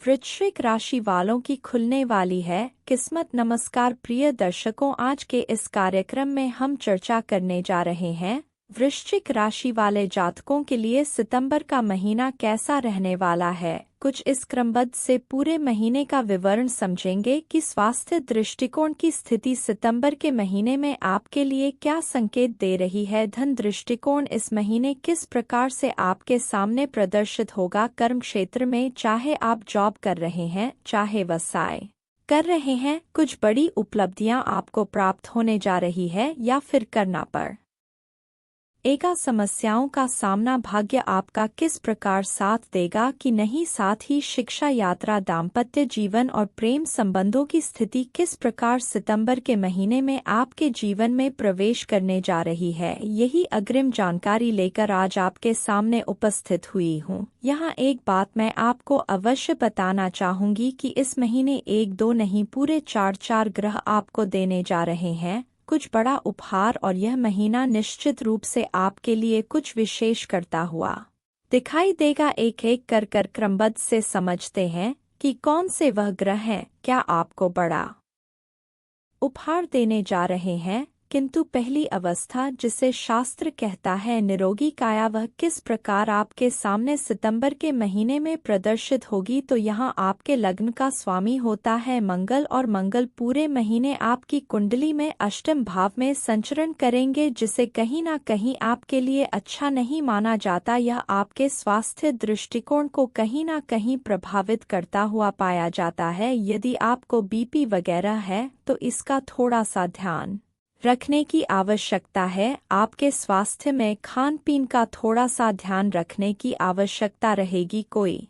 वृश्चिक राशि वालों की खुलने वाली है किस्मत। नमस्कार प्रिय दर्शकों, आज के इस कार्यक्रम में हम चर्चा करने जा रहे हैं वृश्चिक राशि वाले जातकों के लिए सितंबर का महीना कैसा रहने वाला है। कुछ इस क्रमबद्ध से पूरे महीने का विवरण समझेंगे कि स्वास्थ्य दृष्टिकोण की स्थिति सितंबर के महीने में आपके लिए क्या संकेत दे रही है। धन दृष्टिकोण इस महीने किस प्रकार से आपके सामने प्रदर्शित होगा। कर्म क्षेत्र में चाहे आप जॉब कर रहे हैं चाहे व्यवसाय कर रहे हैं, कुछ बड़ी उपलब्धियां आपको प्राप्त होने जा रही है या फिर करना पड़ एगा। समस्याओं का सामना भाग्य आपका किस प्रकार साथ देगा कि नहीं, साथ ही शिक्षा, यात्रा, दाम्पत्य जीवन और प्रेम संबंधों की स्थिति किस प्रकार सितंबर के महीने में आपके जीवन में प्रवेश करने जा रही है। यही अग्रिम जानकारी लेकर आज आपके सामने उपस्थित हुई हूँ। यहाँ एक बात मैं आपको अवश्य बताना चाहूँगी कि इस महीने एक दो नहीं पूरे चार ग्रह आपको देने जा रहे हैं कुछ बड़ा उपहार, और यह महीना निश्चित रूप से आपके लिए कुछ विशेष करता हुआ दिखाई देगा। एक एक कर क्रमबद्ध से समझते हैं कि कौन से वह ग्रह हैं क्या आपको बड़ा उपहार देने जा रहे हैं। किंतु पहली अवस्था जिसे शास्त्र कहता है निरोगी काया, वह किस प्रकार आपके सामने सितंबर के महीने में प्रदर्शित होगी। तो यहाँ आपके लग्न का स्वामी होता है मंगल, और मंगल पूरे महीने आपकी कुंडली में अष्टम भाव में संचरण करेंगे, जिसे कहीं ना कहीं आपके लिए अच्छा नहीं माना जाता। यह आपके स्वास्थ्य दृष्टिकोण को कहीं ना कहीं प्रभावित करता हुआ पाया जाता है। यदि आपको बीपी वगैरह है तो इसका थोड़ा सा ध्यान रखने की आवश्यकता है। आपके स्वास्थ्य में खान पीन का थोड़ा सा ध्यान रखने की आवश्यकता रहेगी। कोई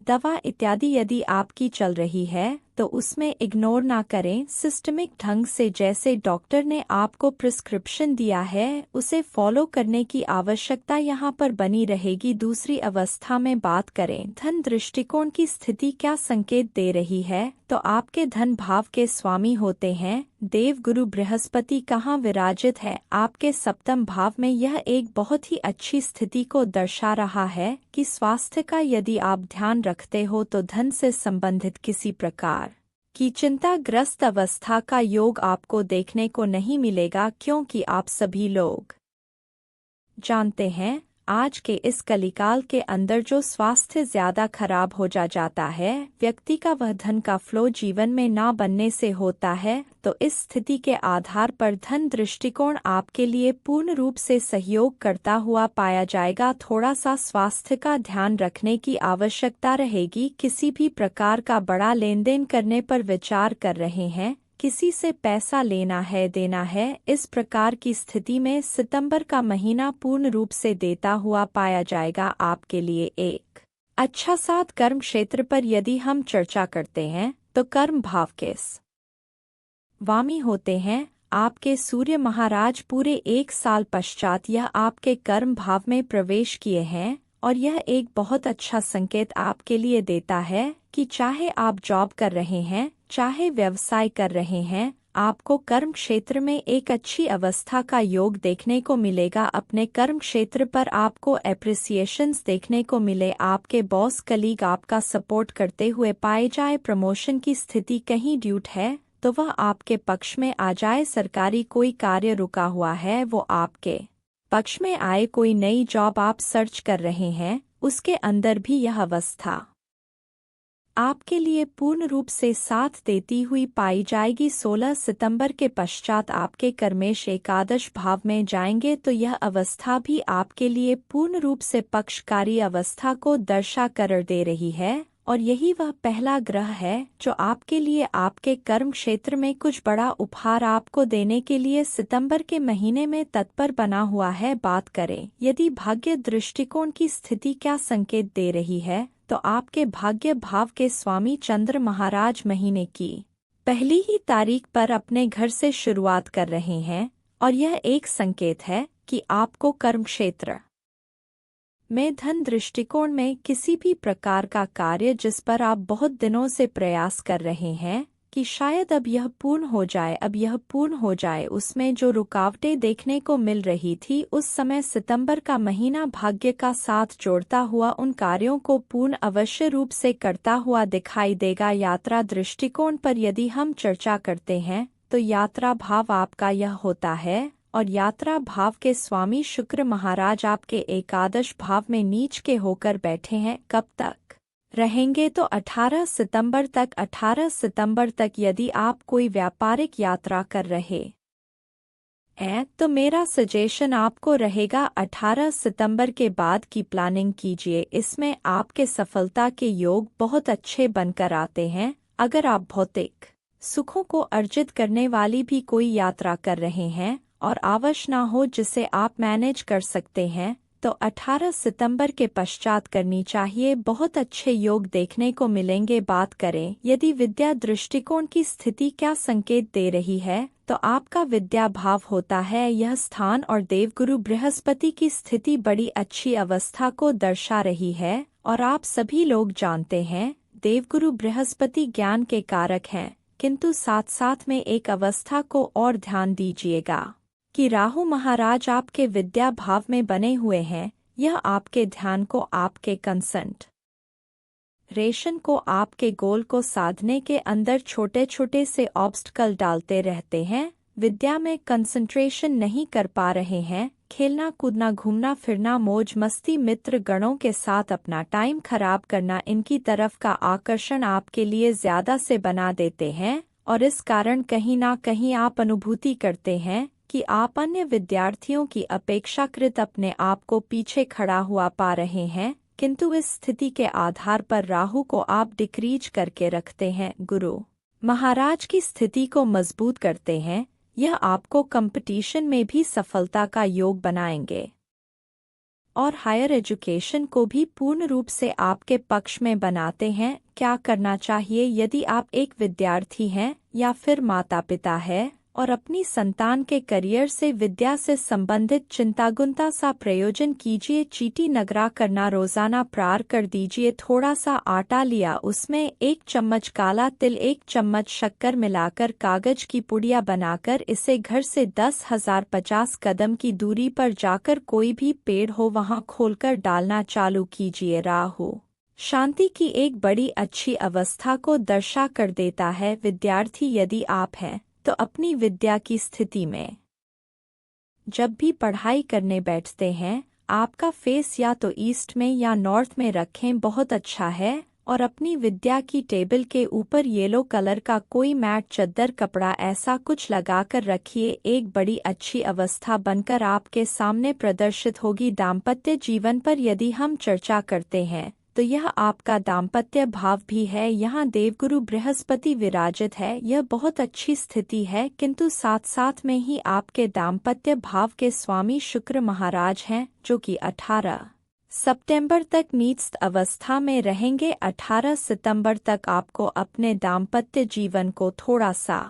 दवा इत्यादि यदि आपकी चल रही है तो उसमें इग्नोर ना करें। सिस्टमिक ढंग से जैसे डॉक्टर ने आपको प्रिस्क्रिप्शन दिया है उसे फॉलो करने की आवश्यकता यहाँ पर बनी रहेगी। दूसरी अवस्था में बात करें धन दृष्टिकोण की स्थिति क्या संकेत दे रही है, तो आपके धन भाव के स्वामी होते हैं देव गुरु बृहस्पति कहाँ विराजित है आपके सप्तम भाव में। यह एक बहुत ही अच्छी स्थिति को दर्शा रहा है कि स्वास्थ्य का यदि आप ध्यान रखते हो तो धन से संबंधित किसी प्रकार की चिंताग्रस्त अवस्था का योग आपको देखने को नहीं मिलेगा, क्योंकि आप सभी लोग जानते हैं आज के इस कलिकाल के अंदर जो स्वास्थ्य ज्यादा खराब हो जाता है व्यक्ति का, वह धन का फ्लो जीवन में ना बनने से होता है। तो इस स्थिति के आधार पर धन दृष्टिकोण आपके लिए पूर्ण रूप से सहयोग करता हुआ पाया जाएगा। थोड़ा सा स्वास्थ्य का ध्यान रखने की आवश्यकता रहेगी। किसी भी प्रकार का बड़ा लेन देन करने पर विचार कर रहे हैं, किसी से पैसा लेना है देना है, इस प्रकार की स्थिति में सितंबर का महीना पूर्ण रूप से देता हुआ पाया जाएगा आपके लिए एक अच्छा साथ। कर्म क्षेत्र पर यदि हम चर्चा करते हैं तो कर्म भाव के स्वामी होते हैं आपके सूर्य महाराज। पूरे एक साल पश्चात यह आपके कर्म भाव में प्रवेश किए हैं, और यह एक बहुत अच्छा संकेत आपके लिए देता है कि चाहे आप जॉब कर रहे हैं चाहे व्यवसाय कर रहे हैं, आपको कर्म क्षेत्र में एक अच्छी अवस्था का योग देखने को मिलेगा। अपने कर्म क्षेत्र पर आपको एप्रिसिएशंस देखने को मिले, आपके बॉस कलीग आपका सपोर्ट करते हुए पाए जाए। प्रमोशन की स्थिति कहीं ड्यूट है तो वह आपके पक्ष में आ जाए। सरकारी कोई कार्य रुका हुआ है वो आपके पक्ष में आए। कोई नई जॉब आप सर्च कर रहे हैं उसके अंदर भी यह अवस्था आपके लिए पूर्ण रूप से साथ देती हुई पाई जाएगी। 16 सितंबर के पश्चात आपके कर्मेश एकादश भाव में जाएंगे, तो यह अवस्था भी आपके लिए पूर्ण रूप से पक्षकारी अवस्था को दर्शा कर दे रही है। और यही वह पहला ग्रह है जो आपके लिए आपके कर्म क्षेत्र में कुछ बड़ा उपहार आपको देने के लिए सितंबर के महीने में तत्पर बना हुआ है। बात करें यदि भाग्य दृष्टिकोण की स्थिति क्या संकेत दे रही है, तो आपके भाग्य भाव के स्वामी चंद्र महाराज महीने की पहली ही तारीख पर अपने घर से शुरुआत कर रहे हैं, और यह एक संकेत है कि आपको कर्म क्षेत्र में धन दृष्टिकोण में किसी भी प्रकार का कार्य जिस पर आप बहुत दिनों से प्रयास कर रहे हैं कि शायद अब यह पूर्ण हो जाए। उसमें जो रुकावटें देखने को मिल रही थी उस समय सितंबर का महीना भाग्य का साथ जोड़ता हुआ उन कार्यों को पूर्ण अवश्य रूप से करता हुआ दिखाई देगा। यात्रा दृष्टिकोण पर यदि हम चर्चा करते हैं तो यात्रा भाव आपका यह होता है और यात्रा भाव के स्वामी शुक्र महाराज आपके एकादश भाव में नीच के होकर बैठे हैं। कब तक रहेंगे तो 18 सितंबर तक यदि आप कोई व्यापारिक यात्रा कर रहे हैं तो मेरा सजेशन आपको रहेगा 18 सितंबर के बाद की प्लानिंग कीजिए। इसमें आपके सफलता के योग बहुत अच्छे बनकर आते हैं। अगर आप भौतिक सुखों को अर्जित करने वाली भी कोई यात्रा कर रहे हैं और आवश्यक ना हो जिसे आप मैनेज कर सकते हैं तो 18 सितंबर के पश्चात करनी चाहिए। बहुत अच्छे योग देखने को मिलेंगे। बात करें यदि विद्या दृष्टिकोण की स्थिति क्या संकेत दे रही है तो आपका विद्या भाव होता है यह स्थान और देवगुरु बृहस्पति की स्थिति बड़ी अच्छी अवस्था को दर्शा रही है। और आप सभी लोग जानते हैं देवगुरु बृहस्पति ज्ञान के कारक हैं, किंतु साथ साथ में एक अवस्था को और ध्यान दीजिएगा कि राहु महाराज आपके विद्या भाव में बने हुए हैं। यह आपके ध्यान को, आपके कंसंट्रेशन को, आपके गोल को साधने के अंदर छोटे छोटे से ऑब्स्टकल डालते रहते हैं। विद्या में कंसंट्रेशन नहीं कर पा रहे हैं, खेलना कूदना घूमना फिरना मौज मस्ती मित्र गणों के साथ अपना टाइम खराब करना इनकी तरफ का आकर्षण आपके लिए ज्यादा से बना देते हैं। और इस कारण कहीं ना कहीं आप अनुभूति करते हैं कि आप अन्य विद्यार्थियों की अपेक्षाकृत अपने आप को पीछे खड़ा हुआ पा रहे हैं। किंतु इस स्थिति के आधार पर राहु को आप डिक्रीज करके रखते हैं, गुरु महाराज की स्थिति को मजबूत करते हैं। यह आपको कंपटीशन में भी सफलता का योग बनाएंगे और हायर एजुकेशन को भी पूर्ण रूप से आपके पक्ष में बनाते हैं। क्या करना चाहिए यदि आप एक विद्यार्थी हैं या फिर माता पिता है और अपनी संतान के करियर से विद्या से संबंधित चिंतागुंता सा प्रयोजन कीजिए। चीटी नगरा करना रोजाना प्रार कर दीजिए। थोड़ा सा आटा लिया, उसमें 1 चम्मच काला तिल 1 चम्मच शक्कर मिलाकर कागज की पुड़िया बनाकर इसे घर से 10,050 कदम की दूरी पर जाकर कोई भी पेड़ हो वहां खोलकर डालना चालू कीजिए। राहु शांति की एक बड़ी अच्छी अवस्था को दर्शा कर देता है। विद्यार्थी यदि आप हैं तो अपनी विद्या की स्थिति में जब भी पढ़ाई करने बैठते हैं आपका फेस या तो ईस्ट में या नॉर्थ में रखें, बहुत अच्छा है। और अपनी विद्या की टेबल के ऊपर येलो कलर का कोई मैट चद्दर कपड़ा ऐसा कुछ लगाकर रखिए। एक बड़ी अच्छी अवस्था बनकर आपके सामने प्रदर्शित होगी। दाम्पत्य जीवन पर यदि हम चर्चा करते हैं तो यह आपका दाम्पत्य भाव भी है। यहाँ देवगुरु बृहस्पति विराजित है, यह बहुत अच्छी स्थिति है। किंतु साथ साथ में ही आपके दाम्पत्य भाव के स्वामी शुक्र महाराज हैं जो कि 18 सितंबर तक नीचस्थ अवस्था में रहेंगे। 18 सितंबर तक आपको अपने दाम्पत्य जीवन को थोड़ा सा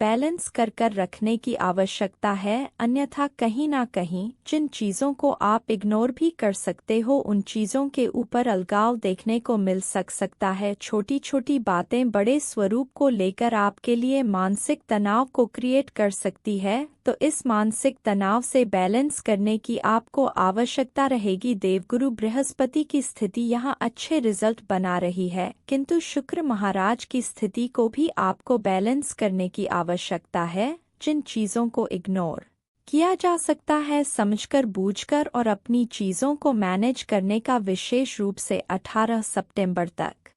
बैलेंस कर रखने की आवश्यकता है, अन्यथा कहीं ना कहीं जिन चीज़ों को आप इग्नोर भी कर सकते हो उन चीज़ों के ऊपर अलगाव देखने को मिल सकता है। छोटी छोटी बातें बड़े स्वरूप को लेकर आपके लिए मानसिक तनाव को क्रिएट कर सकती है, तो इस मानसिक तनाव से बैलेंस करने की आपको आवश्यकता रहेगी। देवगुरु बृहस्पति की स्थिति यहाँ अच्छे रिजल्ट बना रही है, किंतु शुक्र महाराज की स्थिति को भी आपको बैलेंस करने की आवश्यकता है। जिन चीज़ों को इग्नोर किया जा सकता है समझकर बूझकर और अपनी चीज़ों को मैनेज करने का विशेष रूप से 18 सितंबर तक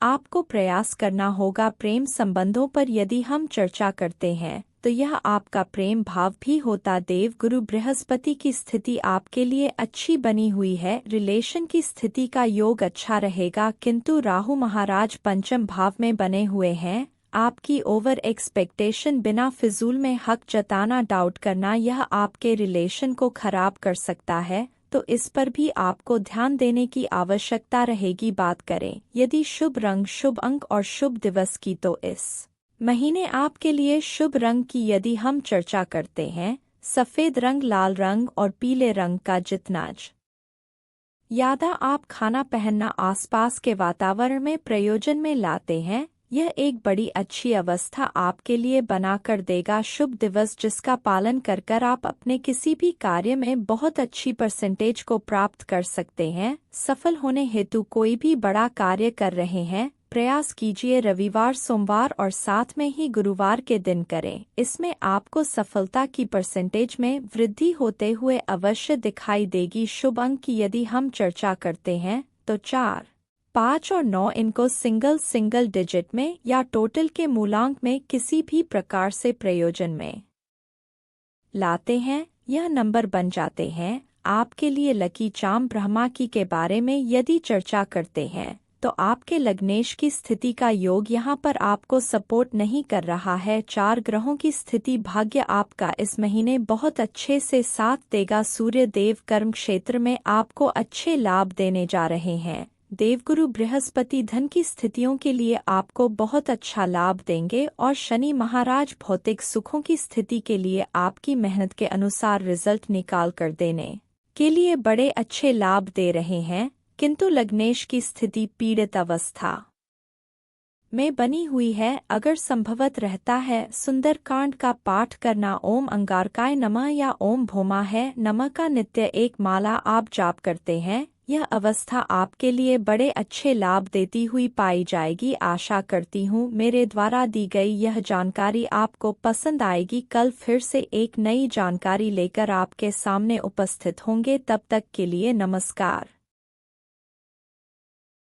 आपको प्रयास करना होगा। प्रेम संबंधों पर यदि हम चर्चा करते हैं तो यह आपका प्रेम भाव भी होता। देवगुरु बृहस्पति की स्थिति आपके लिए अच्छी बनी हुई है, रिलेशन की स्थिति का योग अच्छा रहेगा। किंतु राहु महाराज पंचम भाव में बने हुए हैं। आपकी ओवर एक्सपेक्टेशन, बिना फिजूल में हक जताना, डाउट करना, यह आपके रिलेशन को खराब कर सकता है, तो इस पर भी आपको ध्यान देने की आवश्यकता रहेगी। बात करें यदि शुभ रंग, शुभ अंक और शुभ दिवस की तो इस महीने आपके लिए शुभ रंग की यदि हम चर्चा करते हैं सफ़ेद रंग, लाल रंग और पीले रंग का जितना ज़्यादा आप खाना पहनना आसपास के वातावरण में प्रयोजन में लाते हैं यह एक बड़ी अच्छी अवस्था आपके लिए बनाकर देगा। शुभ दिवस जिसका पालन कर कर आप अपने किसी भी कार्य में बहुत अच्छी परसेंटेज को प्राप्त कर सकते हैं। सफल होने हेतु कोई भी बड़ा कार्य कर रहे हैं, प्रयास कीजिए रविवार, सोमवार और साथ में ही गुरुवार के दिन करें। इसमें आपको सफलता की परसेंटेज में वृद्धि होते हुए अवश्य दिखाई देगी। शुभ अंक की यदि हम चर्चा करते हैं तो 4, 5 और 9 इनको सिंगल डिजिट में या टोटल के मूलांक में किसी भी प्रकार से प्रयोजन में लाते हैं, यह नंबर बन जाते हैं आपके लिए लकी चार्म। ब्रह्मा के बारे में यदि चर्चा करते हैं तो आपके लग्नेश की स्थिति का योग यहाँ पर आपको सपोर्ट नहीं कर रहा है। 4 ग्रहों की स्थिति भाग्य आपका इस महीने बहुत अच्छे से साथ देगा। सूर्य देव कर्म क्षेत्र में आपको अच्छे लाभ देने जा रहे हैं। देवगुरु बृहस्पति धन की स्थितियों के लिए आपको बहुत अच्छा लाभ देंगे और शनि महाराज भौतिक सुखों की स्थिति के लिए आपकी मेहनत के अनुसार रिजल्ट निकाल कर देने के लिए बड़े अच्छे लाभ दे रहे हैं। किंतु लग्नेश की स्थिति पीड़ित अवस्था में बनी हुई है। अगर संभवत रहता है सुंदरकांड का पाठ करना, ओम अंगारकाय नमः या ओम भौमाय नमः का नित्य एक माला आप जाप करते हैं, यह अवस्था आपके लिए बड़े अच्छे लाभ देती हुई पाई जाएगी। आशा करती हूँ मेरे द्वारा दी गई यह जानकारी आपको पसंद आएगी। कल फिर से एक नई जानकारी लेकर आपके सामने उपस्थित होंगे। तब तक के लिए नमस्कार।